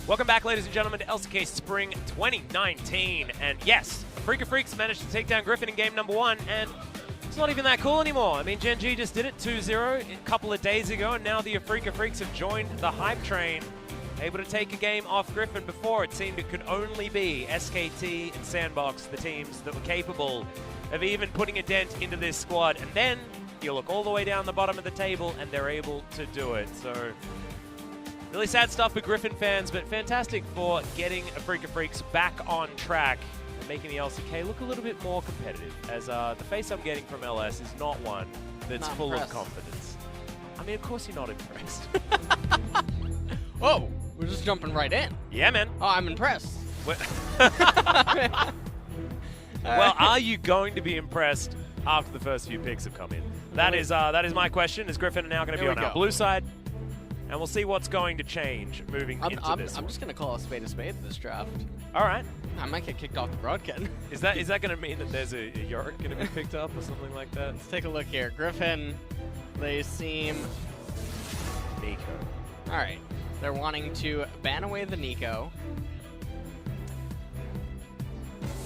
Welcome back, ladies and gentlemen, to LCK Spring 2019. And yes, Afreeca Freecs managed to take down Griffin in game number 1, and it's not even that cool anymore. I mean, Gen G just did it 2-0 a couple of days ago, and now the Afreeca Freecs have joined the hype train, able to take a game off Griffin. Before, it seemed it could only be SKT and Sandbox, the teams that were capable of even putting a dent into this squad. And then you look all the way down the bottom of the table, and they're able to do it. So really sad stuff for Griffin fans, but fantastic for getting Afreeca Freecs back on track and making the LCK look a little bit more competitive, as the face I'm getting from LS is not one that's Not full impressed. of confidence. I mean, of course you're not impressed. Whoa, we're just jumping right in. Yeah, man. Oh, I'm impressed. Well, are you going to be impressed after the first few picks have come in? That is my question, as Griffin are now going to be Here on we our go. blue side, and we'll see what's going to change moving into this I'm one. just going to call a spade this draft. All right. I might get kicked off the broadcast. Is that going to mean that there's a Urgot going to be picked up or something like that? Let's take a look here. Griffin, they seem... Nico. All right. They're wanting to ban away the Nico.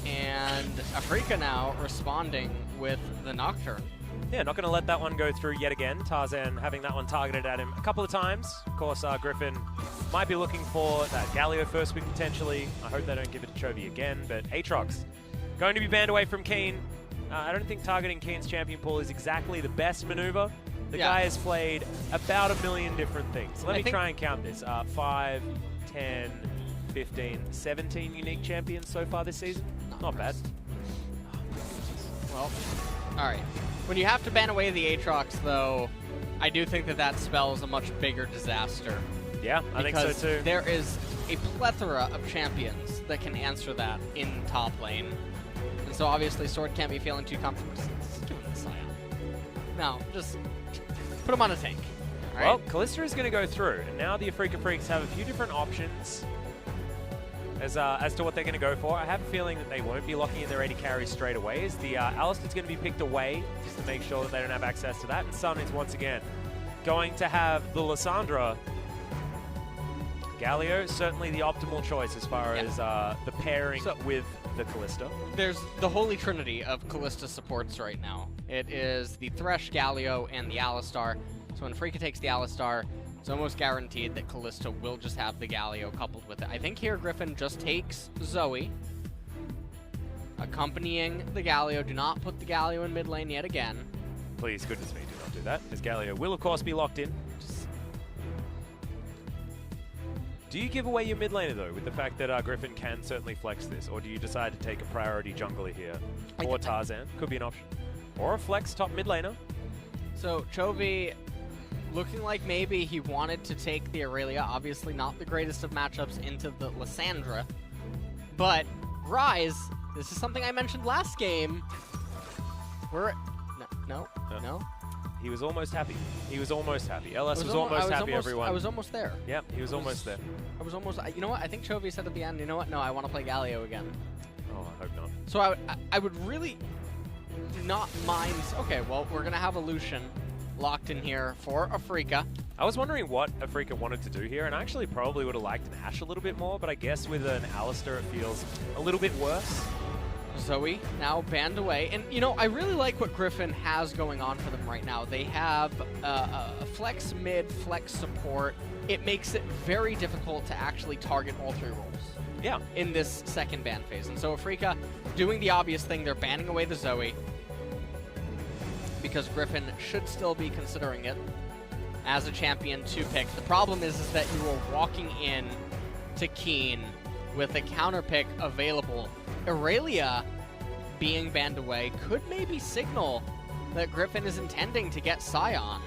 And Afreeca now responding with the Nocturne. Yeah, not going to let that one go through yet again. Tarzan having that one targeted at him a couple of times. Of course, Griffin might be looking for that Galio first pick potentially. I hope they don't give it to Chovy again, but Aatrox going to be banned away from Kiin. I don't think targeting Kiin's champion pool is exactly the best maneuver. The guy has played about 1 million different things. Let me try and count this. 5, 10, 15, 17 unique champions so far this season. Not bad. Well, all right. When you have to ban away the Aatrox, though, I do think that that spells a much bigger disaster. Yeah, I think so too. There is a plethora of champions that can answer that in top lane. And so obviously Sword can't be feeling too comfortable. Just give him the Scion. No, just put him on a tank. All right? Well, Kalista is going to go through, and now the Afreeca Freecs have a few different options as to what they're going to go for. I have a feeling that they won't be locking in their AD carries straight away, as the Alistar's going to be picked away just to make sure that they don't have access to that. And Sun is once again going to have the Lissandra. Galio, certainly the optimal choice as far as the pairing with the Kalista. There's the holy trinity of Kalista supports right now. It is the Thresh, Galio, and the Alistar. So when Afreeca takes the Alistar, it's almost guaranteed that Kalista will just have the Galio coupled with it. I think here Griffin just takes Zoe, accompanying the Galio. Do not put the Galio in mid lane yet again. Please, goodness me, do not do that, as Galio will, of course, be locked in. Do you give away your mid laner, though, with the fact that Griffin can certainly flex this, or do you decide to take a priority jungler here? Or Tarzan, could be an option. Or a flex top mid laner. So Chovy looking like maybe he wanted to take the Aurelia, obviously not the greatest of matchups, into the Lissandra. But Ryze, this is something I mentioned last game. No. He was almost happy. He was almost happy. LS was almost happy, everyone. I was almost there. Yep, he was almost there. I was almost... You know what? I think Chovy said at the end, you know what? No, I want to play Galio again. Oh, I hope not. So I would really not mind... Okay, well, we're going to have a Lucian locked in here for Afreeca. I was wondering what Afreeca wanted to do here, and I actually probably would have liked an Ashe a little bit more, but I guess with an Alistar it feels a little bit worse. Zoe now banned away. And, you know, I really like what Griffin has going on for them right now. They have a flex mid, flex support. It makes it very difficult to actually target all three roles in this second ban phase. And so Afreeca doing the obvious thing, they're banning away the Zoe because Griffin should still be considering it as a champion to pick. The problem is that you are walking in to Kiin with a counter pick available. Aurelia being banned away could maybe signal that Griffin is intending to get Scion.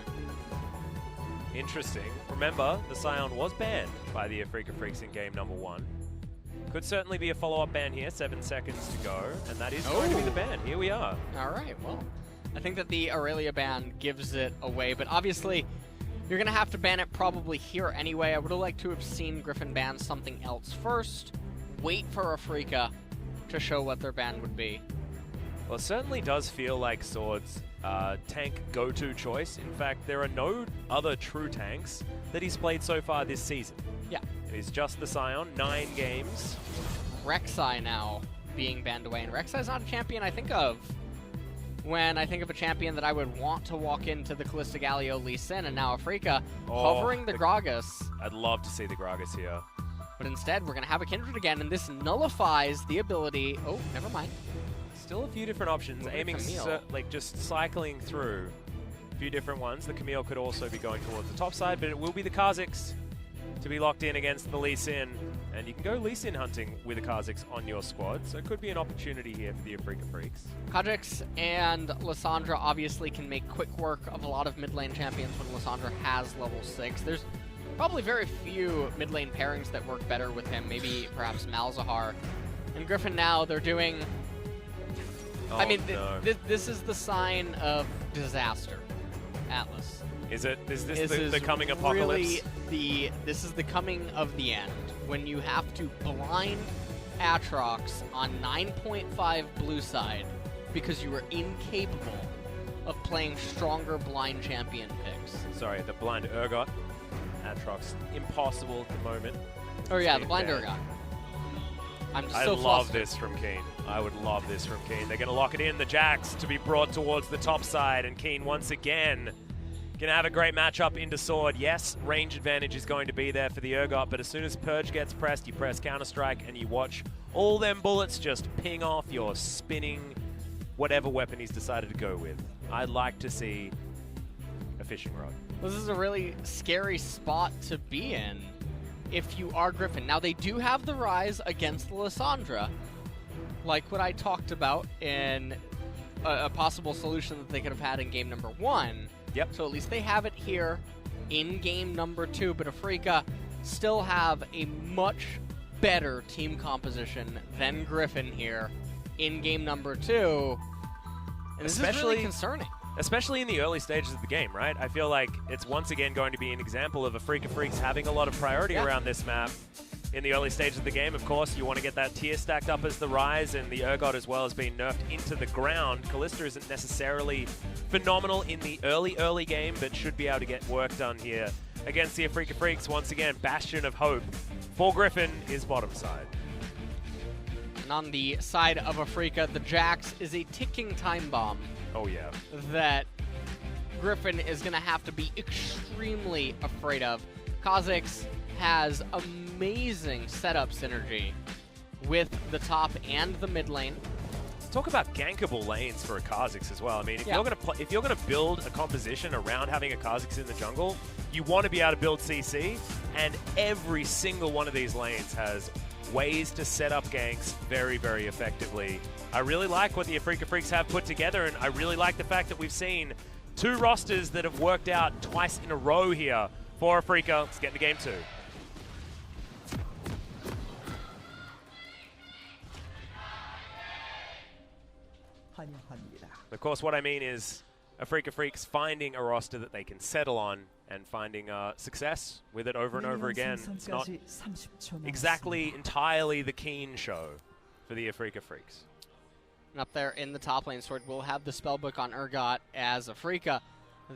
Interesting. Remember, the Scion was banned by the Afreeca Freecs in game number 1. Could certainly be a follow-up ban here, 7 seconds to go, and that is going to be the ban. Here we are. All right, well, I think that the Aurelia ban gives it away, but obviously you're going to have to ban it probably here anyway. I would have liked to have seen Griffin ban something else first, wait for Afreeca to show what their ban would be. Well, it certainly does feel like Swords tank go-to choice. In fact, there are no other true tanks that he's played so far this season. Yeah. He's just the Scion, 9 games. Rek'Sai now being banned away, and Rek'Sai's not a champion I think of when I think of a champion that I would want to walk into the Kalista, Galio, Lee Sin, and now Afreeca hovering the Gragas. I'd love to see the Gragas here. But instead, we're going to have a Kindred again, and this nullifies the ability... Oh, never mind. Still a few different options, aiming like just cycling through a few different ones. The Camille could also be going towards the top side, but it will be the Kha'Zix to be locked in against the Lee Sin. And you can go Lee Sin hunting with a Kha'Zix on your squad, so it could be an opportunity here for the Afreeca Freecs. Kha'Zix and Lissandra obviously can make quick work of a lot of mid lane champions when Lissandra has level 6. There's probably very few mid lane pairings that work better with him, maybe perhaps Malzahar. And Griffin now, they're doing... I mean, this is the sign of disaster, Atlas. Is it? Is this the coming apocalypse? Really this is the coming of the end, when you have to blind Aatrox on 9.5 blue side because you were incapable of playing stronger blind champion picks. Sorry, the blind Urgot. Aatrox, impossible at the moment. Oh yeah, the blind Urgot. I'm just so I love this from Kiin. I would love this from Kiin. They're going to lock it in. The Jax to be brought towards the top side, and Kiin once again going to have a great matchup into Sword. Yes, range advantage is going to be there for the Urgot, but as soon as Purge gets pressed, you press Counter-Strike and you watch all them bullets just ping off your spinning whatever weapon he's decided to go with. I'd like to see a fishing rod. This is a really scary spot to be in if you are Griffin. Now, they do have the Ryze against the Lissandra, like what I talked about in a possible solution that they could have had in game number 1. Yep. So at least they have it here in game number 2, but Afreeca still have a much better team composition than Griffin here in game number 2. And this is really concerning. Especially in the early stages of the game, right? I feel like it's once again going to be an example of Afreeca Freecs having a lot of priority around this map. In the early stages of the game, of course, you want to get that tier stacked up as the Ryze, and the Urgot as well has been nerfed into the ground. Kalista isn't necessarily phenomenal in the early game, but should be able to get work done here against the Afreeca Freecs. Once again, bastion of hope for Griffin is bottom side. And on the side of Afreeca, the Jax is a ticking time bomb. Oh yeah. That Griffin is going to have to be extremely afraid of. Kha'Zix has amazing setup synergy with the top and the mid lane. Talk about gankable lanes for a Kha'Zix as well. I mean, if you're gonna build a composition around having a Kha'Zix in the jungle, you want to be able to build CC, and every single one of these lanes has ways to set up ganks very, very effectively. I really like what the Afreeca Freecs have put together, and I really like the fact that we've seen 2 rosters that have worked out twice in a row here for Afreeca. Let's get into game 2. Of course, what I mean is Afreeca Freecs finding a roster that they can settle on and finding success with it over and over again. It's not exactly entirely the Kiin show for the Afreeca Freecs. And up there in the top lane, Sword will have the spellbook on Urgot as Afreeca.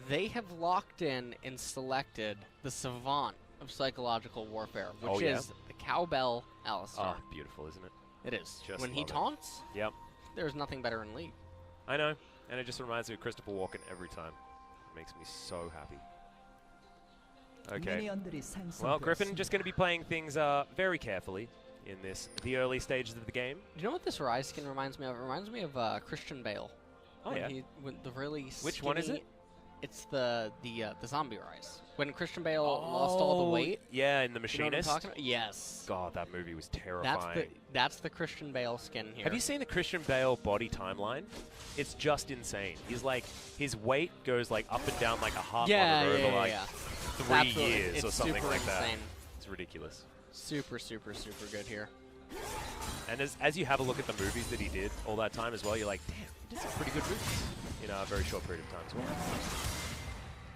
They have locked in and selected the savant of psychological warfare, which is the Cowbell Alistar. Oh, beautiful, isn't it? It is. Just when he taunts, there's nothing better in League. I know, and it just reminds me of Christopher Walken every time. It makes me so happy. Okay. Well, Griffin just going to be playing things very carefully in the early stages of the game. Do you know what this Ryze skin reminds me of? It reminds me of Christian Bale. Oh yeah. With the really Which one is it? It's the zombie Ryze. When Christian Bale lost all the weight. Yeah, in The Machinist. You know what I'm talking about? Yes. God, that movie was terrifying. That's the Christian Bale skin here. Have you seen the Christian Bale body timeline? It's just insane. He's like, his weight goes like up and down like a heart monitor over like 3 years or something like that. Insane. It's ridiculous. Super, super, super good here. And as you have a look at the movies that he did all that time as well, you're like, damn, he did some pretty good movies in a very short period of time as well.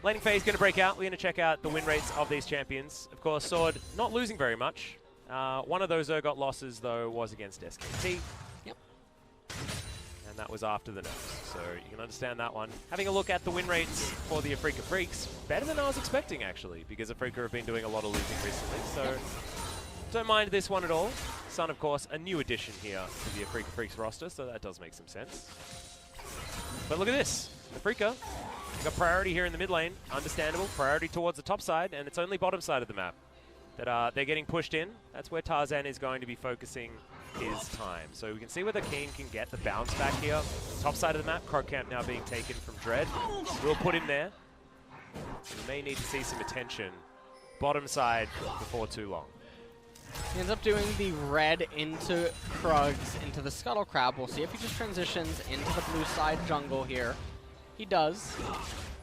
Laning phase going to break out. We're going to check out the win rates of these champions. Of course, Sword not losing very much. One of those Urgot losses, though, was against SKT. Yep. And and that was after the nerfs. So you can understand that one. Having a look at the win rates for the Afreeca Freecs, better than I was expecting, actually, because Afreeca have been doing a lot of losing recently. So don't mind this one at all. Sun, of course, a new addition here to the Afreeca Freecs roster, so that does make some sense. But look at this. Afreeca got priority here in the mid lane. Understandable. Priority towards the top side, and it's only bottom side of the map that they're getting pushed in. That's where Tarzan is going to be focusing his time. So we can see whether Kiin can get the bounce back here. Top side of the map, Krog Camp now being taken from Dread. We'll put him there. We may need to see some attention bottom side before too long. He ends up doing the red into Krugs, into the Scuttle Crab. We'll see if he just transitions into the blue side jungle here. He does.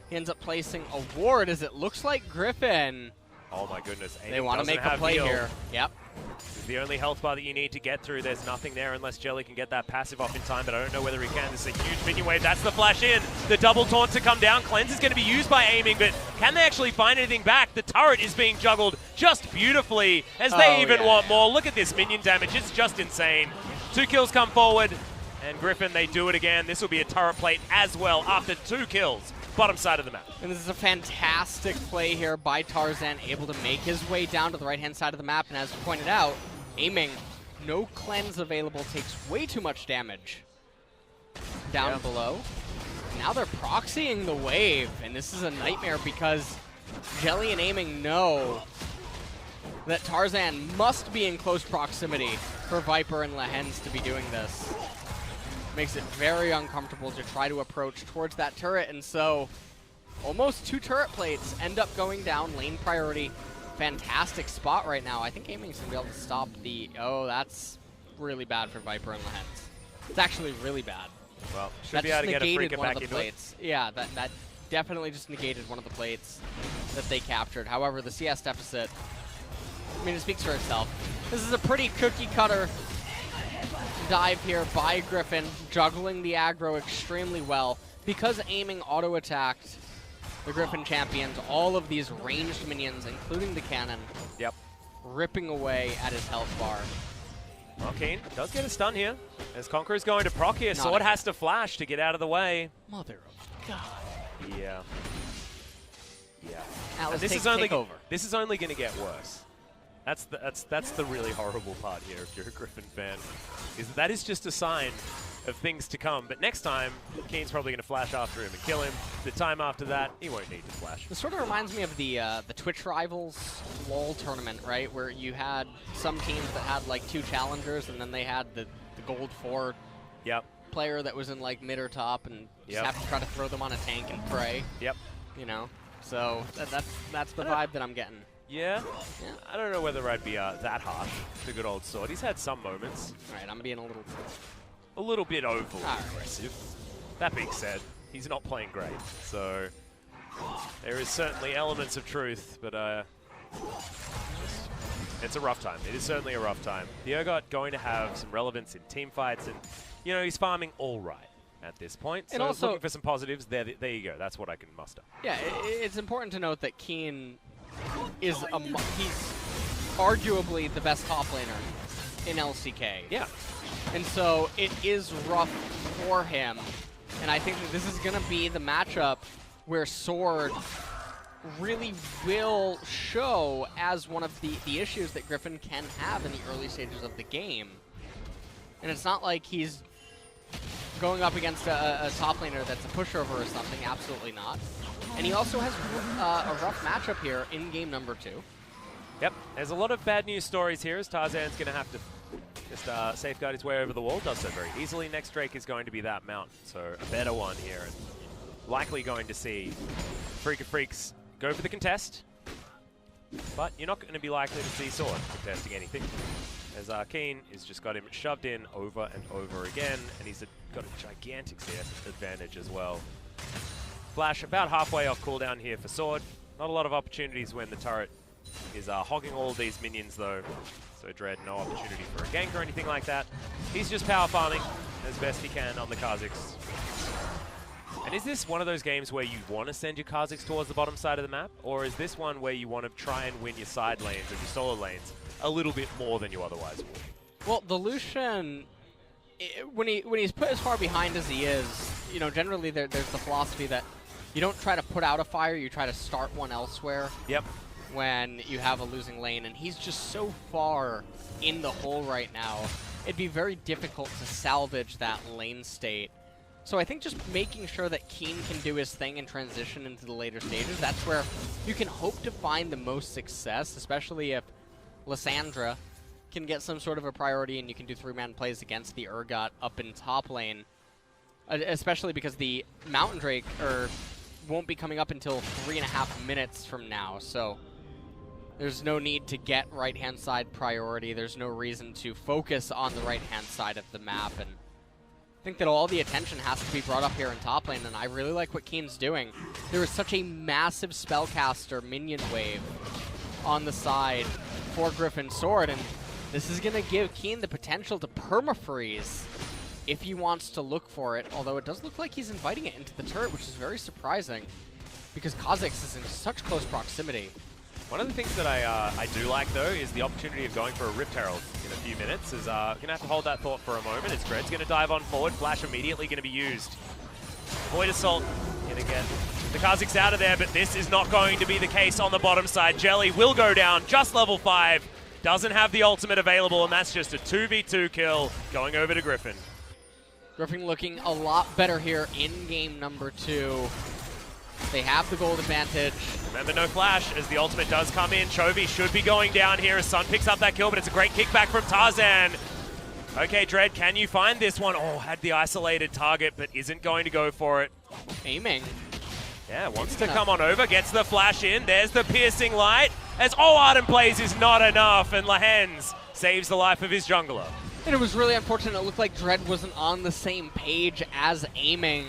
He ends up placing a ward as it looks like Griffin. Oh my goodness. They want to make a play here. Yep. This is the only health bar that you need to get through. There's nothing there unless Jelly can get that passive off in time, but I don't know whether he can. This is a huge minion wave. That's the flash in. The double taunt to come down. Cleanse is going to be used by aiming, but can they actually find anything back? The turret is being juggled just beautifully as they even want more. Look at this minion damage. It's just insane. 2 kills come forward, and Griffin, they do it again. This will be a turret plate as well after 2 kills. Bottom side of the map. And this is a fantastic play here by Tarzan, able to make his way down to the right-hand side of the map. And as you pointed out, aiming, no cleanse available, takes way too much damage down below. Now they're proxying the wave, and this is a nightmare because Jelly and aiming know that Tarzan must be in close proximity for Viper and Lehends to be doing this. Makes it very uncomfortable to try to approach towards that turret, and so almost 2 turret plates end up going down. Lane priority, fantastic spot right now. I think aiming's gonna be able to stop the, oh, that's really bad for Viper and Lehends. It's actually really bad. Well, should be able to get Afreeca back into plates. Yeah, that definitely just negated one of the plates that they captured. However, the CS deficit, I mean, it speaks for itself. This is a pretty cookie cutter dive here by Griffin, juggling the aggro extremely well. Because aiming auto-attacked the Griffin champions, all of these ranged minions, including the cannon, ripping away at his health bar. Well, Kiin does get a stun here, as Conqueror's going to proc here. Sword has to flash to get out of the way. Mother of God. Yeah. Yeah. Alice, this is only going to get worse. That's the really horrible part here if you're a Griffin fan, is that is just a sign of things to come. But next time, Kiin's probably going to flash after him and kill him. The time after that, he won't need to flash. This sort of reminds me of the Twitch Rivals LoL tournament, right? Where you had some teams that had like 2 challengers, and then they had the gold 4 player that was in like mid or top, and just have to try to throw them on a tank and pray. You know, so that's the vibe that I'm getting. Yeah? I don't know whether I'd be that harsh to good old Sword. He's had some moments. All right, I'm being a little bit overly aggressive. That being said, he's not playing great, so there is certainly elements of truth, but it's a rough time. It is certainly a rough time. The Urgot going to have some relevance in team fights, and you know, he's farming all right at this point. So and also looking for some positives. There you go. That's what I can muster. Yeah, it's important to note that Kiin is he's arguably the best top laner in LCK. Yeah. And so it is rough for him. And I think that this is going to be the matchup where Sword really will show as one of the issues that Griffin can have in the early stages of the game. And it's not like he's going up against a top laner that's a pushover or something. Absolutely not. And he also has a rough matchup here in game number 2. Yep, there's a lot of bad news stories here as Tarzan's going to have to just safeguard his way over the wall. Does so very easily. Next Drake is going to be that mount, so a better one here. And likely going to see Afreeca Freecs go for the contest, but you're not going to be likely to see Sword contesting anything, as Kiin has just got him shoved in over and over again, and he's got a gigantic CS advantage as well. Flash about halfway off cooldown here for Sword. Not a lot of opportunities when the turret is hogging all these minions though. So Dread, no opportunity for a gank or anything like that. He's just power farming as best he can on the Kha'Zix. And is this one of those games where you want to send your Kha'Zix towards the bottom side of the map? Or is this one where you want to try and win your side lanes or your solo lanes a little bit more than you otherwise would? Well, the Lucian when he's put as far behind as he is, you know, generally there's the philosophy that you don't try to put out a fire, you try to start one elsewhere. Yep. When you have a losing lane, and he's just so far in the hole right now, it'd be very difficult to salvage that lane state. So I think just making sure that Kiin can do his thing and transition into the later stages, that's where you can hope to find the most success, especially if Lissandra can get some sort of a priority and you can do 3-man plays against the Urgot up in top lane. Especially because the Mountain Drake won't be coming up until 3.5 minutes from now, so there's no need to get right-hand side priority. There's no reason to focus on the right-hand side of the map, and I think that all the attention has to be brought up here in top lane, and I really like what Kiin's doing. There is such a massive spellcaster minion wave on the side for Griffin Sword, and this is going to give Kiin the potential to permafreeze if he wants to look for it, although it does look like he's inviting it into the turret, which is very surprising because Kha'Zix is in such close proximity. One of the things that I do like, though, is the opportunity of going for a Rift Herald in a few minutes. Is going to have to hold that thought for a moment. As Dread's going to dive on forward. Flash immediately going to be used. Void Assault going to get the Kha'Zix out of there, but this is not going to be the case on the bottom side. Jelly will go down, just level 5. Doesn't have the ultimate available, and that's just a 2v2 kill going over to Griffin. Griffin looking a lot better here in game number 2. They have the gold advantage. Remember, no flash as the ultimate does come in. Chovy should be going down here as Sun picks up that kill, but it's a great kickback from Tarzan. Okay, Dread, can you find this one? Oh, had the isolated target, but isn't going to go for it. Aiming. Yeah, wants to come on over, gets the flash in. There's the piercing light. As Arden plays is not enough, and Lehends saves the life of his jungler. And it was really unfortunate. It looked like Dread wasn't on the same page as Aiming,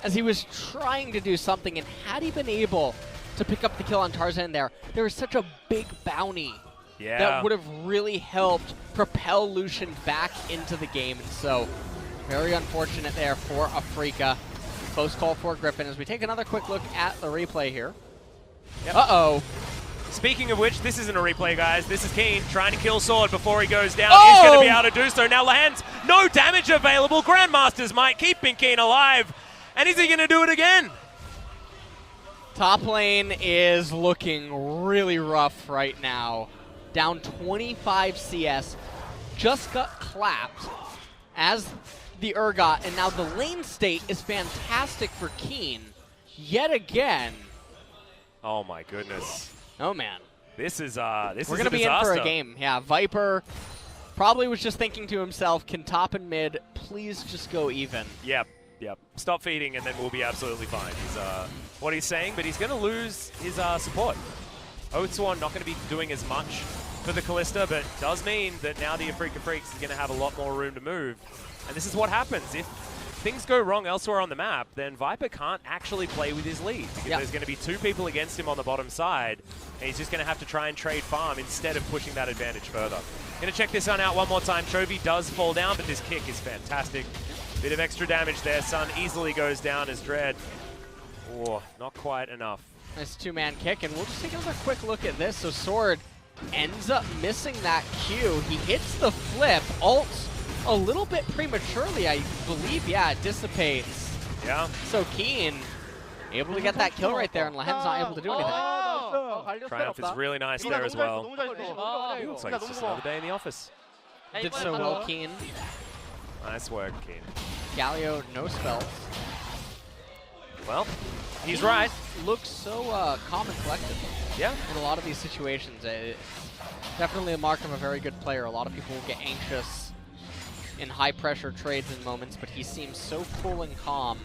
as he was trying to do something, and had he been able to pick up the kill on Tarzan there was such a big bounty that would have really helped propel Lucian back into the game. And so, very unfortunate there for Afreeca. Close call for Griffin as we take another quick look at the replay here. Yep. Uh-oh. Speaking of which, this isn't a replay, guys. This is Kiin trying to kill Sword before he goes down. He's going to be able to do so. Now, Lehends, no damage available. Grandmaster's Might keeping Kiin alive. And is he going to do it again? Top lane is looking really rough right now. Down 25 CS. Just got clapped as the Urgot, and now the lane state is fantastic for Kiin yet again. Oh my goodness. Oh man. This is We're gonna be in for a game. Yeah, Viper probably was just thinking to himself, can top and mid please just go even? Yep. Stop feeding and then we'll be absolutely fine. He's what he's saying, but he's gonna lose his support. Oatsworn not gonna be doing as much for the Kalista, but does mean that now the Afreeca Freecs is gonna have a lot more room to move. And this is what happens. If things go wrong elsewhere on the map, then Viper can't actually play with his lead because there's going to be 2 people against him on the bottom side, and he's just going to have to try and trade farm instead of pushing that advantage further. Going to check this one out one more time. Chovy does fall down, but this kick is fantastic. Bit of extra damage there. Sun easily goes down as Dread. Oh, not quite enough. Nice 2-man kick, and we'll just take another quick look at this. So Sword ends up missing that Q. He hits the flip, ults a little bit prematurely, I believe. Yeah, it dissipates. Yeah. So Kiin able to get that kill right there, and Lehends not able to do anything. Triumph is really nice there as well. Looks like it's just another day in the office. Did so well, Kiin. Nice work, Kiin. Galio, no spells. Well, he's right. Looks so calm and collected. Yeah. In a lot of these situations. Definitely a mark of a very good player. A lot of people will get anxious in high-pressure trades and moments, but he seems so cool and calm.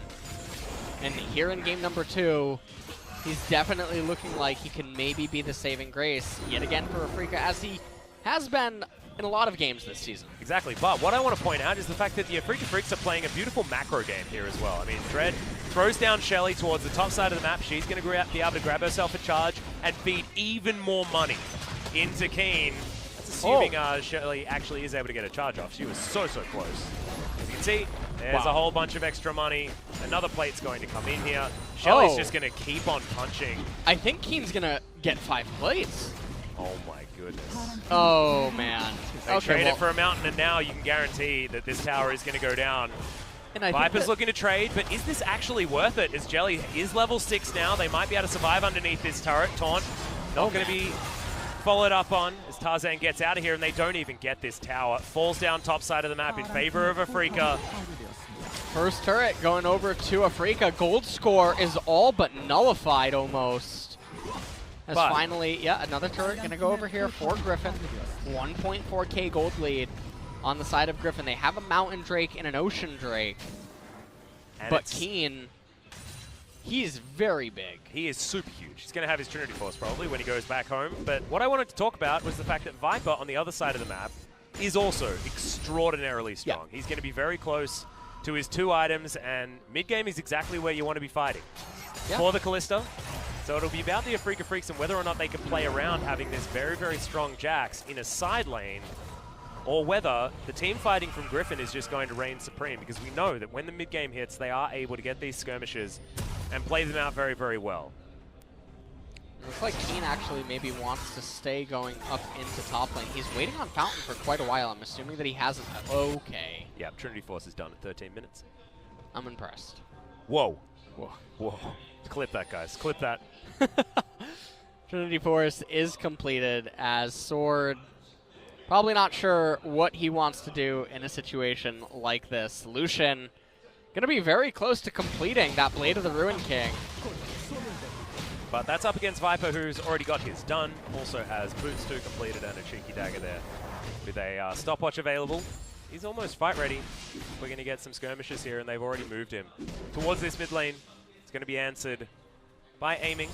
And here in game number 2, he's definitely looking like he can maybe be the saving grace yet again for Afreeca, as he has been in a lot of games this season. Exactly, but what I want to point out is the fact that the Afreeca Freecs are playing a beautiful macro game here as well. I mean, Dread throws down Shelly towards the top side of the map. She's going to be able to grab herself a charge and feed even more money into Kiin. Assuming Shelly actually is able to get a charge off. She was so close. As you can see, there's a whole bunch of extra money. Another plate's going to come in here. Shelly's just going to keep on punching. I think Kiin's going to get 5 plates. Oh my goodness. Oh man. They traded for a mountain, and now you can guarantee that this tower is going to go down. And Viper's looking to trade, but is this actually worth it? As Jelly is level 6 now, they might be able to survive underneath this turret. Taunt not going to be followed up on as Tarzan gets out of here, and they don't even get this tower. Falls down top side of the map in favor of Afreeca. First turret going over to Afreeca. Gold score is all but nullified almost. As finally, yeah, another turret going to go over here for Griffin. 1.4k gold lead on the side of Griffin. They have a Mountain Drake and an Ocean Drake. And but Kiin, he is very big. He is super huge. He's going to have his Trinity Force probably when he goes back home. But what I wanted to talk about was the fact that Viper on the other side of the map is also extraordinarily strong. Yeah. He's going to be very close to his 2 items, and mid-game is exactly where you want to be fighting for the Kalista. So it'll be about the Afreeca Freecs and whether or not they can play around having this very, very strong Jax in a side lane, or whether the team fighting from Griffin is just going to reign supreme, because we know that when the mid-game hits, they are able to get these skirmishes and play them out very, very well. It looks like Kiin actually maybe wants to stay going up into top lane. He's waiting on Fountain for quite a while. I'm assuming that he hasn't. Okay. Yeah, Trinity Force is done at 13 minutes. I'm impressed. Whoa. Whoa. Whoa. Clip that, guys. Clip that. Trinity Force is completed as Sword probably not sure what he wants to do in a situation like this. Lucian going to be very close to completing that Blade of the Ruin King. But that's up against Viper, who's already got his done. Also has Boots 2 completed and a cheeky dagger there with a stopwatch available. He's almost fight ready. We're going to get some skirmishes here, and they've already moved him towards this mid lane. It's going to be answered by aiming.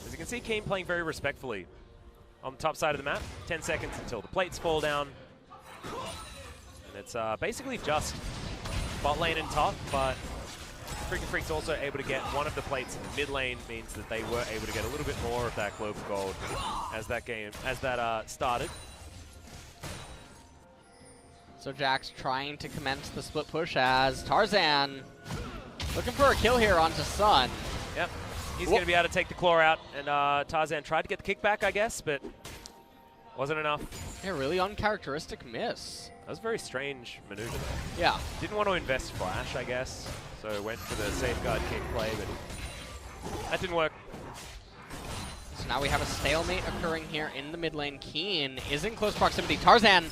As you can see, Kiin playing very respectfully on the top side of the map. 10 seconds until the plates fall down. And it's basically just bot lane and top, but Afreeca Freecs also able to get one of the plates in the mid lane, means that they were able to get a little bit more of that global gold as that started. So Jax trying to commence the split push as Tarzan looking for a kill here onto Sun. Yep, he's going to be able to take the claw out, and Tarzan tried to get the kickback, I guess, but wasn't enough. Yeah, really uncharacteristic miss. That was a very strange maneuver there. Yeah. Didn't want to invest flash, I guess, so went for the safeguard kick play, but that didn't work. So now we have a stalemate occurring here in the mid lane. Kiin is in close proximity. Tarzan,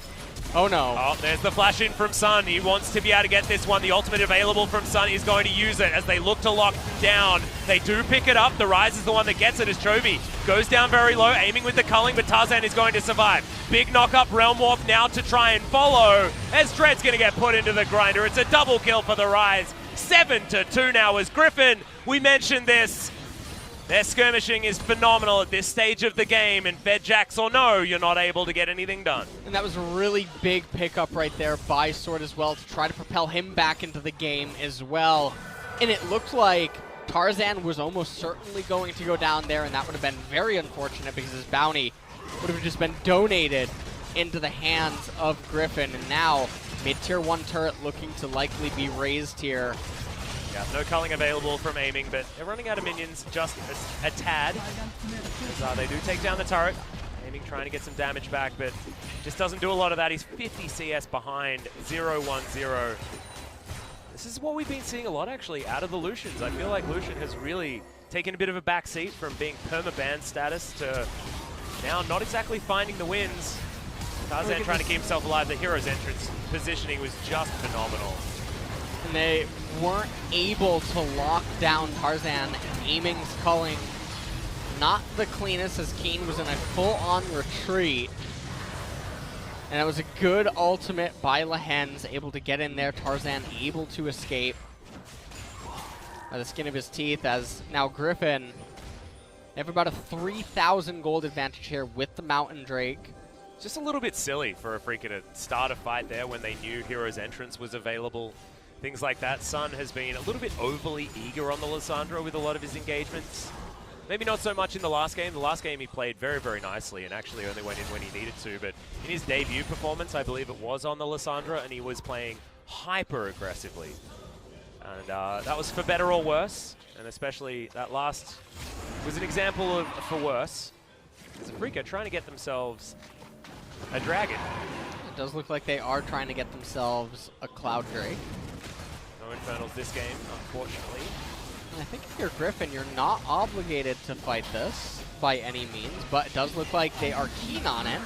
oh no. Oh, there's the flash in from Sun. He wants to be able to get this one. The ultimate available from Sun. He's going to use it as they look to lock him down. They do pick it up. The Ryze is the one that gets it as Chovy goes down very low, aiming with the culling, but Tarzan is going to survive. Big knock-up, Realm Warp now to try and follow as Dread's going to get put into the grinder. It's a double kill for the Ryze. 7-2 now as Griffin. We mentioned this. Their skirmishing is phenomenal at this stage of the game, and Fed Jax or no, you're not able to get anything done. And that was a really big pickup right there by Sword as well to try to propel him back into the game as well. And it looked like Tarzan was almost certainly going to go down there, and that would have been very unfortunate because his bounty would have just been donated into the hands of Griffin. And now, mid-tier 1 turret looking to likely be raised here. Yeah, no culling available from aiming, but they're running out of minions just a tad. As, they do take down the turret. Aiming trying to get some damage back, but just doesn't do a lot of that. He's 50 CS behind, 0-1-0. This is what we've been seeing a lot, actually, out of the Lucians. I feel like Lucian has really taken a bit of a backseat from being perma-ban status to now not exactly finding the wins. Tarzan trying to keep himself alive. The hero's entrance positioning was just phenomenal. And they weren't able to lock down Tarzan. Aiming's culling not the cleanest as Kiin was in a full-on retreat. And it was a good ultimate by Lehends, able to get in there. Tarzan able to escape by the skin of his teeth, as now Griffin, they have about a 3,000 gold advantage here with the Mountain Drake. Just a little bit silly for Afreeca to start a fight there when they knew Hero's Entrance was available. Things like that. Sun has been a little bit overly eager on the Lissandra with a lot of his engagements. Maybe not so much in the last game. The last game he played very, very nicely and actually only went in when he needed to. But in his debut performance, I believe it was on the Lissandra, and he was playing hyper aggressively. And that was for better or worse. And especially that last was an example of for worse. Because Afreeca trying to get themselves a dragon. It does look like they are trying to get themselves a Cloud Drake. No Infernals this game, unfortunately. I think if you're Griffin, you're not obligated to fight this by any means, but it does look like they are keen on it.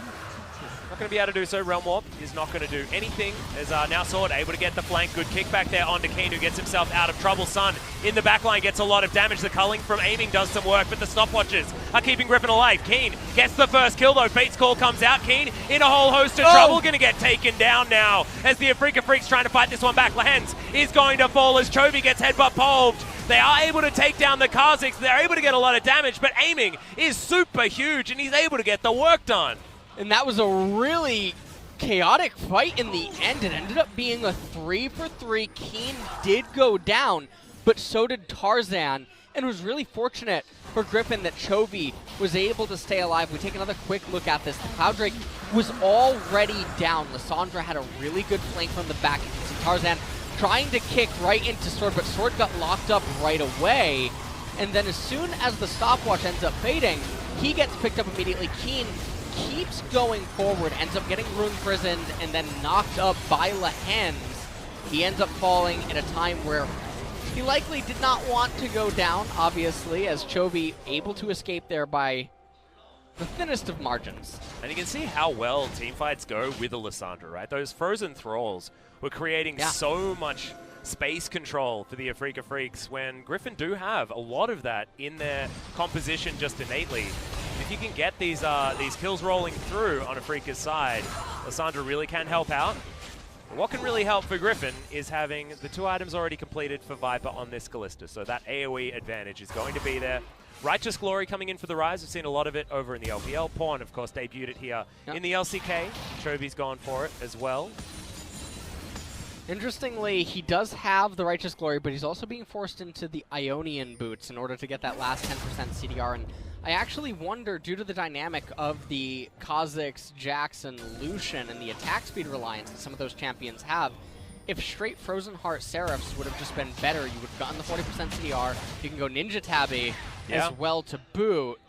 Not going to be able to do so. Realm Warp is not going to do anything. As now Sword able to get the flank. Good kickback there onto Kiin, who gets himself out of trouble. Sun in the backline gets a lot of damage. The culling from aiming does some work, but the stopwatches are keeping Griffin alive. Kiin gets the first kill though. Fate's Call comes out. Kiin in a whole host of trouble. Going to get taken down now as the Afreeca Freecs trying to fight this one back. Lehends is going to fall as Chovy gets headbutt polved. They are able to take down the Kha'Zix. They're able to get a lot of damage, but aiming is super huge, and he's able to get the work done. And that was a really chaotic fight in the end. It ended up being a 3-for-3. Kiin did go down, but so did Tarzan. And it was really fortunate for Griffin that Chovy was able to stay alive. We take another quick look at this. The Cloud Drake was already down. Lissandra had a really good flank from the back. You can see Tarzan trying to kick right into Sword, but Sword got locked up right away. And then as soon as the stopwatch ends up fading, he gets picked up immediately. Kiin keeps going forward, ends up getting rune prisoned, and then knocked up by Lehends. He ends up falling at a time where he likely did not want to go down, obviously, as Chovy able to escape there by the thinnest of margins. And you can see how well teamfights go with a Lissandra, right? Those frozen thralls were creating so much space control for the Afreeca Freecs when Griffin do have a lot of that in their composition just innately. If you can get these kills rolling through on Afreeca's side, Lissandra really can help out. But what can really help for Griffin is having the 2 items already completed for Viper on this Kalista, so that AoE advantage is going to be there. Righteous Glory coming in for the Ryze. We've seen a lot of it over in the LPL. Pawn, of course, debuted it here in the LCK. Chovy's gone for it as well. Interestingly, he does have the Righteous Glory, but he's also being forced into the Ionian boots in order to get that last 10% CDR. And I actually wonder, due to the dynamic of the Kha'Zix, Jax, and Lucian and the attack speed reliance that some of those champions have, if straight Frozen Heart Seraphs would have just been better, you would have gotten the 40% CDR. You can go Ninja Tabby as well to boot.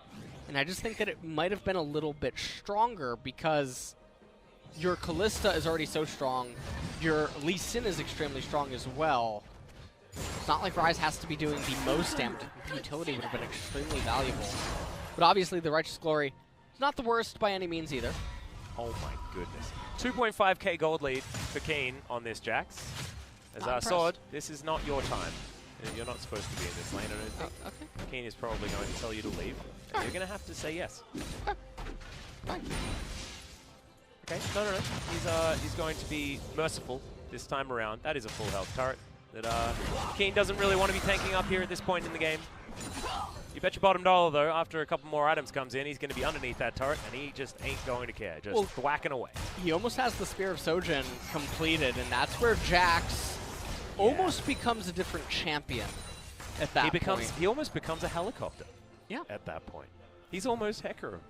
And I just think that it might have been a little bit stronger because your Kalista is already so strong. Your Lucian is extremely strong as well. It's not like Ryze has to be doing the most damage. The utility would have been extremely valuable. But obviously the Righteous Glory is not the worst by any means either. Oh my goodness. 2.5k gold lead for Kiin on this Jax. As our Sword, this is not your time. You're not supposed to be in this lane, I don't think. Okay. Kiin is probably going to tell you to leave. And you're going to have to say yes. Fine. Okay, no. He's going to be merciful this time around. That is a full health turret that Kiin doesn't really want to be tanking up here at this point in the game. You bet your bottom dollar, though, after a couple more items comes in, he's going to be underneath that turret, and he just ain't going to care. Just whacking away. He almost has the Spear of Sojin completed, and that's where Jax almost becomes a different champion at that point. He almost becomes a helicopter at that point. He's almost Hecker.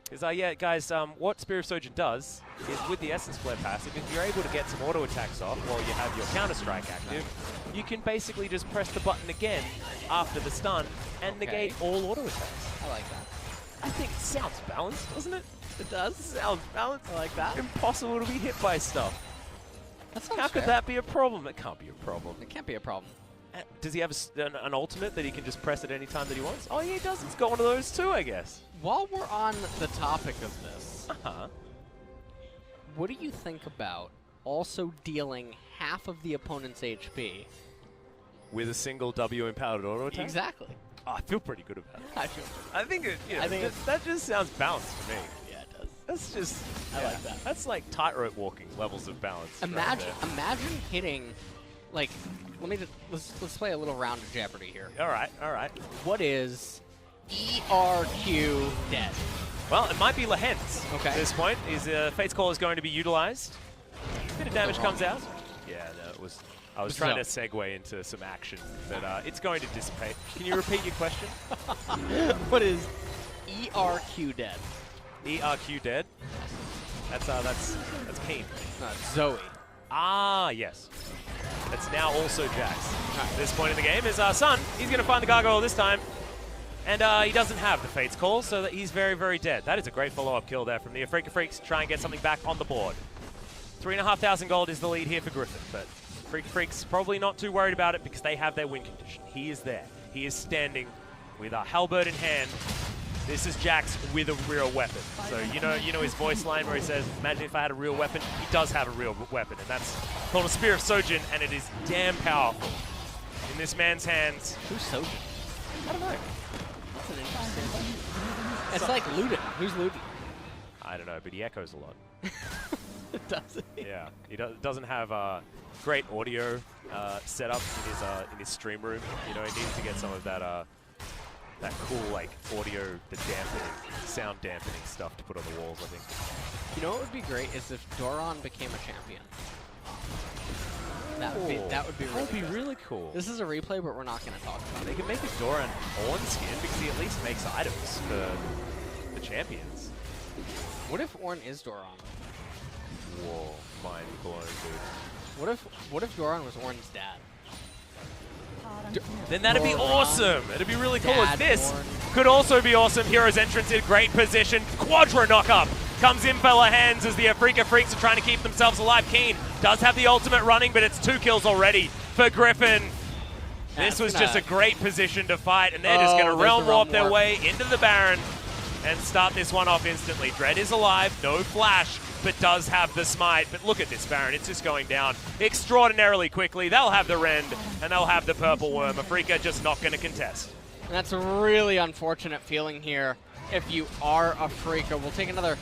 Because, yeah, guys, what Spear of Sojin does is with the Essence Flare passive, if you're able to get some auto attacks off while you have your Counter-Strike active, you can basically just press the button again after the stun and negate all auto attacks. I like that. I think it sounds balanced, doesn't it? It does. Sounds balanced. I like that. Impossible to be hit by stuff. How could that be a problem? It can't be a problem. It can't be a problem. Does he have an ultimate that he can just press at any time that he wants? Oh, yeah, he does. He's got one of those too, I guess. While we're on the topic of this, Uh-huh. What do you think about also dealing half of the opponent's HP? With a single W-empowered auto attack? Exactly. Oh, I feel pretty good about it. I feel I think that just sounds balanced to me. Yeah, it does. That's just... I like that. That's like tightrope walking levels of balance. Imagine hitting, like, let's play a little round of Jeopardy here. All right. What is ERQ dead? Well, it might be Lehends at this point. His Fate's Call is going to be utilized. A bit of damage comes out. Yeah, that was... I was trying to segue into some action, but it's going to dissipate. Can you repeat your question? What is ERQ dead? ERQ dead? That's Kiin. Zoe. Ah, yes. It's now also Jax. At this point in the game is Sun. He's going to find the gargoyle this time. And he doesn't have the Fate's Call, so that he's very, very dead. That is a great follow-up kill there from the Afreeca Freecs. Try and get something back on the board. 3,500 gold is the lead here for Griffin, but Afreeca Freecs probably not too worried about it because they have their win condition. He is there. He is standing with a halberd in hand. This is Jax with a real weapon. So you know his voice line where he says, imagine if I had a real weapon. He does have a real weapon, and that's called a Spear of Sojin, and it is damn powerful in this man's hands. Who's Sojin? I don't know. That's an interesting question. It's like Luden. Who's Luden? I don't know, but he echoes a lot. Does he? Yeah, he doesn't have great audio setup in his stream room. You know, he needs to get some of that cool like audio, the sound dampening stuff to put on the walls, I think. You know what would be great is if Doran became a champion. That would be really cool. This is a replay, but we're not going to talk about it. They could make a Doran Ornn skin because he at least makes items for the champions. What if Ornn is Doran? Whoa, mind blown, dude. What if Doran was Ornn's dad? Then that'd be awesome. It'd be really cool. Dad This Ornn. could also be awesome. Hero's entrance in great position. Quadra knock-up comes in for Lehends as the Afreeca Freecs are trying to keep themselves alive. Kiin does have the ultimate running, but it's 2 kills already for Griffin. This was just a great position to fight, and they're just going to realm warp their way into the Baron and start this one off instantly. Dread is alive, no flash, but does have the smite. But look at this Baron, it's just going down extraordinarily quickly. They'll have the Rend, and they'll have the Purple Worm. Afreeca just not going to contest. And that's a really unfortunate feeling here if you are Afreeca. We'll take another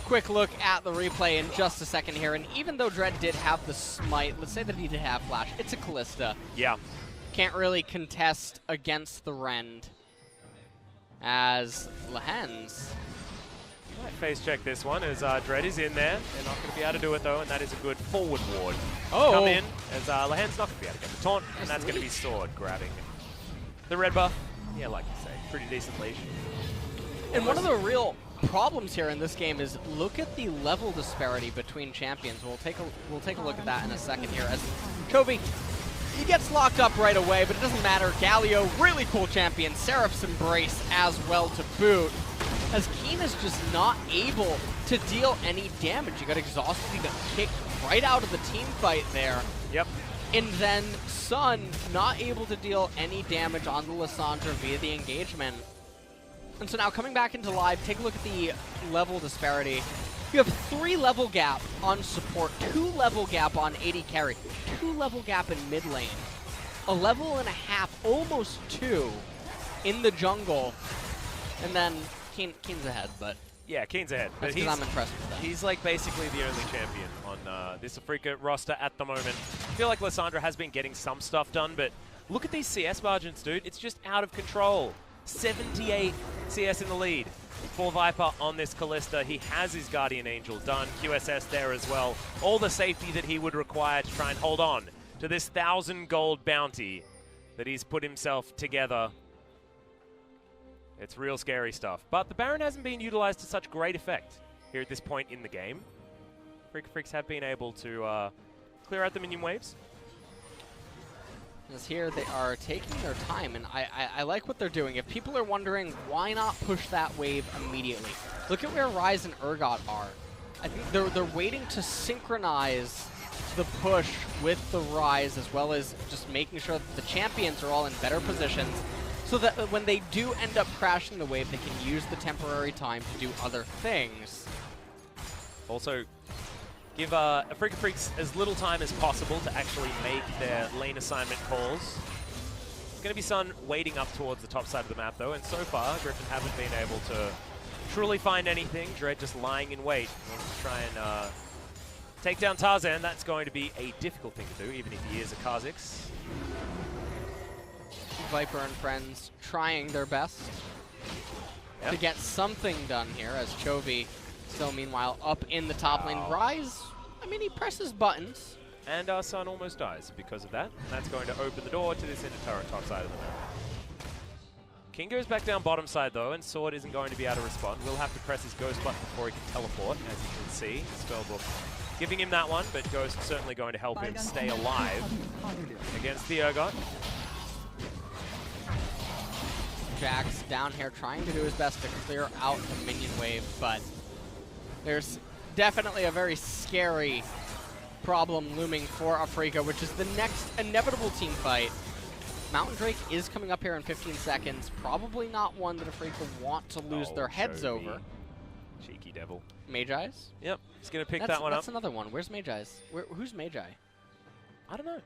quick look at the replay in just a second here. And even though Dread did have the smite, let's say that he did have flash, it's a Kalista. Yeah. Can't really contest against the Rend as Lehends. Might face check this one as Dread is in there. They're not going to be able to do it though, and that is a good forward ward. Come in as Lehends not going to be able to get the taunt, and that's going to be Sword grabbing the red buff. Yeah, like you say, pretty decent leash. And one of the real problems here in this game is look at the level disparity between champions. We'll take a look at that in a second here as Chovy, he gets locked up right away, but it doesn't matter. Galio, really cool champion. Seraph's Embrace as well to boot, as Kiin is just not able to deal any damage. He got exhausted, he got kicked right out of the team fight there. Yep. And then Sun not able to deal any damage on the Lissandra via the engagement. And so now coming back into live, take a look at the level disparity. You have 3 level gap on support, 2 level gap on AD carry, 2 level gap in mid lane, a level and a half, almost 2 in the jungle, and then Kiin's ahead, but yeah, Kiin's ahead. That's because I'm impressed with that. He's like basically the only champion on this Afreeca roster at the moment. I feel like Lissandra has been getting some stuff done, but look at these CS margins, dude. It's just out of control. 78 CS in the lead for Viper on this Kalista. He has his Guardian Angel done, QSS there as well. All the safety that he would require to try and hold on to this 1,000 gold bounty that he's put himself together. It's real scary stuff. But the Baron hasn't been utilized to such great effect here at this point in the game. Afreeca Freecs have been able to clear out the minion waves. As here they are taking their time, and I like what they're doing. If people are wondering why not push that wave immediately, look at where Ryze and Urgot are. I think they're waiting to synchronize the push with the Ryze, as well as just making sure that the champions are all in better positions, so that when they do end up crashing the wave, they can use the temporary time to do other things. Also, give Afreeca Freecs as little time as possible to actually make their lane assignment calls. It's going to be Sun waiting up towards the top side of the map, though, and so far, Griffin haven't been able to truly find anything. Dread just lying in wait to try and take down Tarzan. That's going to be a difficult thing to do, even if he is a Kha'Zix. Viper and friends trying their best to get something done here, as Chovy still, meanwhile, up in the top lane. Ryze, I mean, he presses buttons. And our Sun almost dies because of that. And that's going to open the door to this inner turret top side of the map. Kiin goes back down bottom side, though, and Sword isn't going to be able to respond. We'll have to press his Ghost button before he can teleport, as you can see. Spellbook giving him that one, but Ghost certainly going to help him stay alive against the Urgot. Jax down here trying to do his best to clear out the minion wave, but there's definitely a very scary problem looming for Afreeca, which is the next inevitable team fight. Mountain Drake is coming up here in 15 seconds. Probably not one that Afreeca want to lose their heads Chovy. over. Cheeky devil. Magi-Eyes? Yep, he's going to pick that one up. That's another one. Where's Magi-Eyes? Who's Magi? I don't know.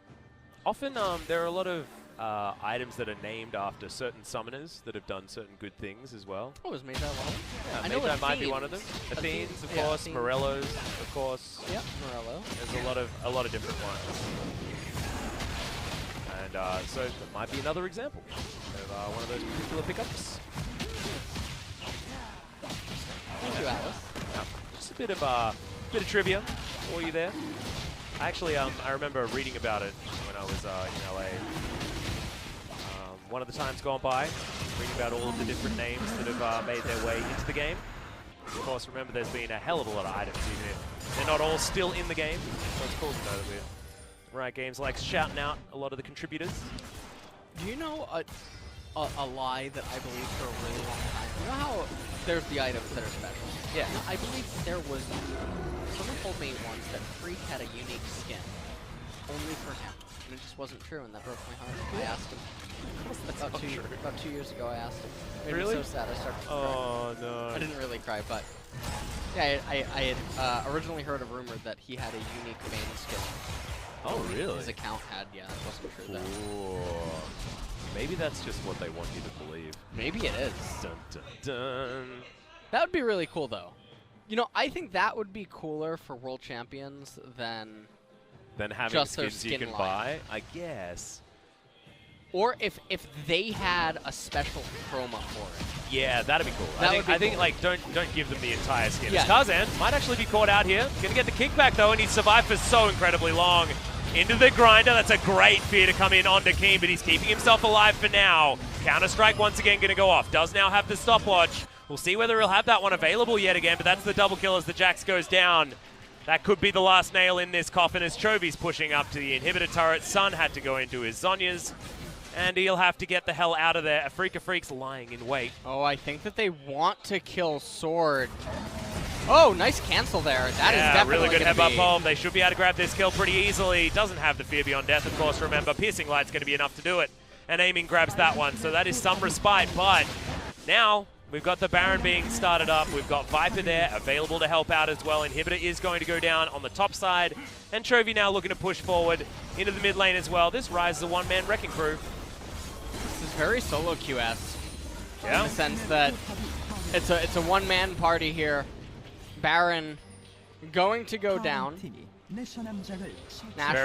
Often there are a lot of items that are named after certain summoners that have done certain good things as well. Oh, is Magi one? Yeah, I know Magi might be one of them. Athenes, Athenes, of course. Athenes. Morellos, of course. Yep, Morello. There's a lot of different ones. And so it might be another example of one of those particular pickups. Thank you, Alice. Just a bit of trivia for you there. Actually, I remember reading about it when I was in LA. One of the times gone by, reading about all of the different names that have made their way into the game. Of course, remember there's been a hell of a lot of items, even if they're not all still in the game. So it's cool to know that we're right games like shouting out a lot of the contributors. Do you know a lie that I believed for a really long time? You know how there's the items that are special? Yeah. I believe there was... Someone told me once that Freak had a unique skin. Only for him. And it just wasn't true, and that broke my heart. I asked him. About 2 years ago, I asked him. It made me so sad, I started to cry. Oh, no. I didn't really cry, but... Yeah, I had originally heard a rumor that he had a unique main skin. Oh, really? His account had, yeah, it wasn't true though. Maybe that's just what they want you to believe. Maybe it is. Dun, dun, dun. That would be really cool, though. You know, I think that would be cooler for World Champions than having just skins their you skin can line. buy, I guess. Or if they had a special chroma for it. Yeah, that'd be cool. That I would be think cool. like don't give them the entire skin. Yeah. Tarzan might actually be caught out here. Gonna get the kickback though, and he's survived for so incredibly long. Into the grinder. That's a great fear to come in onto Kiin, but he's keeping himself alive for now. Counter-Strike once again going to go off. Does now have the stopwatch. We'll see whether he'll have that one available yet again, but that's the double kill as the Jax goes down. That could be the last nail in this coffin as Chovy's pushing up to the inhibitor turret. Sun had to go into his Zhonya's, and he'll have to get the hell out of there. Afreeca Freecs lying in wait. Oh, I think that they want to kill Sword. Oh, nice cancel there. That is definitely really good gonna headbutt be... bomb. They should be able to grab this kill pretty easily. Doesn't have the fear beyond death, of course, remember. Piercing Light's going to be enough to do it. And aiming grabs that one, so that is some respite. But now we've got the Baron being started up. We've got Viper there available to help out as well. Inhibitor is going to go down on the top side. And Chovy now looking to push forward into the mid lane as well. This Ryze is a one-man wrecking crew. This is very solo QS. Yeah. In the sense that it's a one-man party here. Baron going to go down. Nasher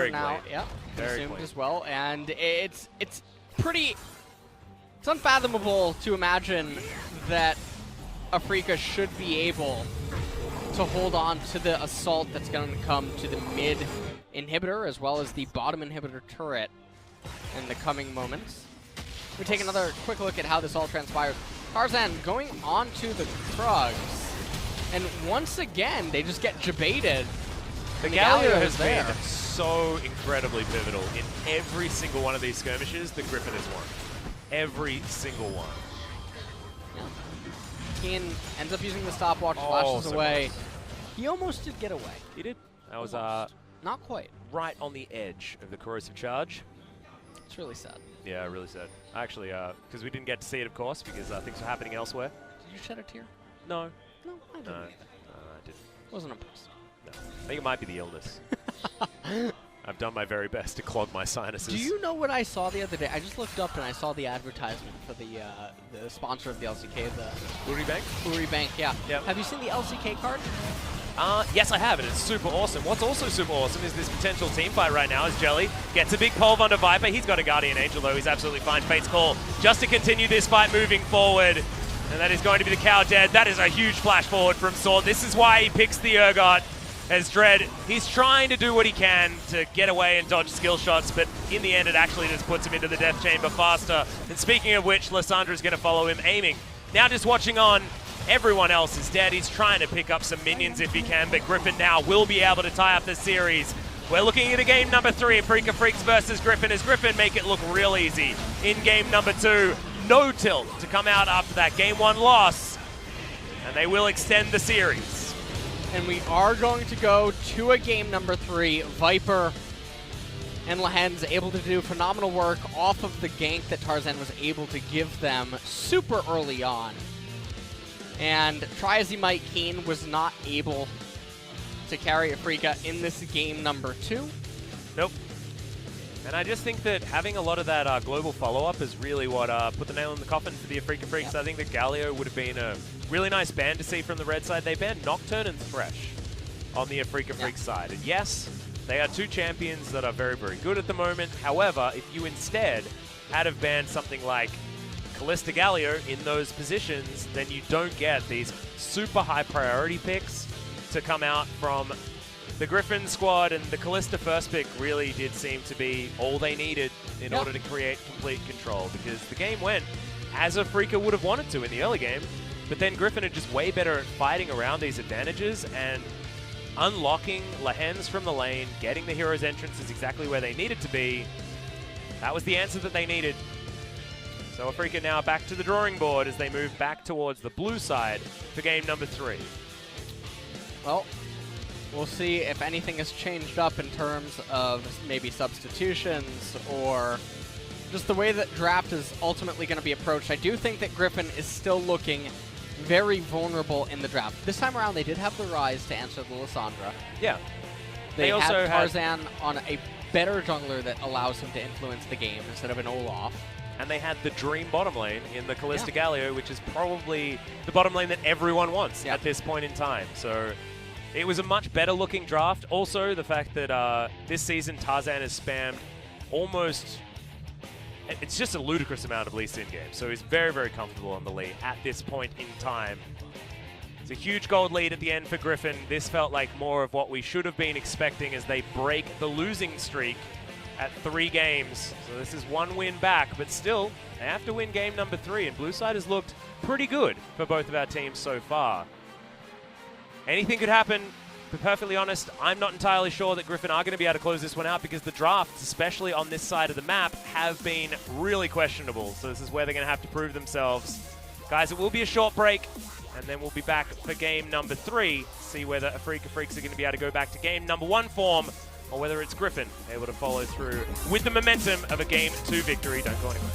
now, yep, consumed as well, and it's pretty. It's unfathomable to imagine that Afreeca should be able to hold on to the assault that's going to come to the mid inhibitor as well as the bottom inhibitor turret in the coming moments. We take another quick look at how this all transpired. Tarzan going on to the Krugs. And once again, they just get jebaited. The Galio has been so incredibly pivotal in every single one of these skirmishes that Griffin has won. Every single one. Yeah. Kiin ends up using the stopwatch, flashes away. Close. He almost did get away. He did. That was not quite. Right on the edge of the corrosive charge. It's really sad. Yeah, really sad. Actually, because we didn't get to see it, of course, because things were happening elsewhere. Did you shed a tear? No. No, I didn't. I didn't. Wasn't impressed. No. I think it might be the illness. I've done my very best to clog my sinuses. Do you know what I saw the other day? I just looked up and I saw the advertisement for the sponsor of the LCK, the Uri Bank? Uri Bank, yeah. Yep. Have you seen the LCK card? Yes, I have, and it's super awesome. What's also super awesome is this potential team fight right now as Jelly gets a big pulve onto Viper. He's got a Guardian Angel, though. He's absolutely fine. Fate's Call just to continue this fight moving forward. And that is going to be the cow dead. That is a huge flash forward from Sword. This is why he picks the Urgot as Dread. He's trying to do what he can to get away and dodge skill shots, but in the end it actually just puts him into the death chamber faster. And speaking of which, Lissandra is going to follow him, aiming. Now just watching on. Everyone else is dead. He's trying to pick up some minions if he can, but Griffin now will be able to tie up the series. We're looking at a game number 3, Afreeca Freecs versus Griffin, as Griffin make it look real easy in game number 2. no tilt to come out after that Game 1 loss, and they will extend the series. And we are going to go to a game number 3. Viper and Lehends able to do phenomenal work off of the gank that Tarzan was able to give them super early on. And try as he might, Kiin was not able to carry Afreeca in this game number 2. Nope. And I just think that having a lot of that global follow-up is really what put the nail in the coffin for the Afreeca Freecs. Yep. I think that Galio would have been a really nice ban to see from the red side. They banned Nocturne and Thresh on the Afreeca Freecs side. And yes, they are two champions that are very, very good at the moment. However, if you instead had have banned something like Kalista Galio in those positions, then you don't get these super high priority picks to come out from the Griffin squad, and the Kalista first pick really did seem to be all they needed in order to create complete control, because the game went as Afreeca would have wanted to in the early game, but then Griffin are just way better at fighting around these advantages and unlocking Lehends from the lane, getting the hero's entrances exactly where they needed to be. That was the answer that they needed. So Afreeca now back to the drawing board as they move back towards the blue side for game number 3. Well, we'll see if anything has changed up in terms of maybe substitutions or just the way that draft is ultimately going to be approached. I do think that Griffin is still looking very vulnerable in the draft. This time around, they did have the Ryze to answer the Lissandra. Yeah. They also had Tarzan on a better jungler that allows him to influence the game instead of an Olaf. And they had the dream bottom lane in the Kalista Galio, which is probably the bottom lane that everyone wants at this point in time. So it was a much better looking draft. Also, the fact that this season Tarzan has spammed almost, it's just a ludicrous amount of Lee Sin games. So he's very, very comfortable on the lead at this point in time. It's a huge gold lead at the end for Griffin. This felt like more of what we should have been expecting as they break the losing streak at 3 games. So this is 1 win back, but still, they have to win game number 3, and blue side has looked pretty good for both of our teams so far. Anything could happen. To be perfectly honest, I'm not entirely sure that Griffin are going to be able to close this one out, because the drafts, especially on this side of the map, have been really questionable. So this is where they're going to have to prove themselves. Guys, it will be a short break, and then we'll be back for game number 3, see whether Afreeca Freecs are going to be able to go back to game number 1 form, or whether it's Griffin able to follow through with the momentum of a game 2 victory. Don't go anywhere.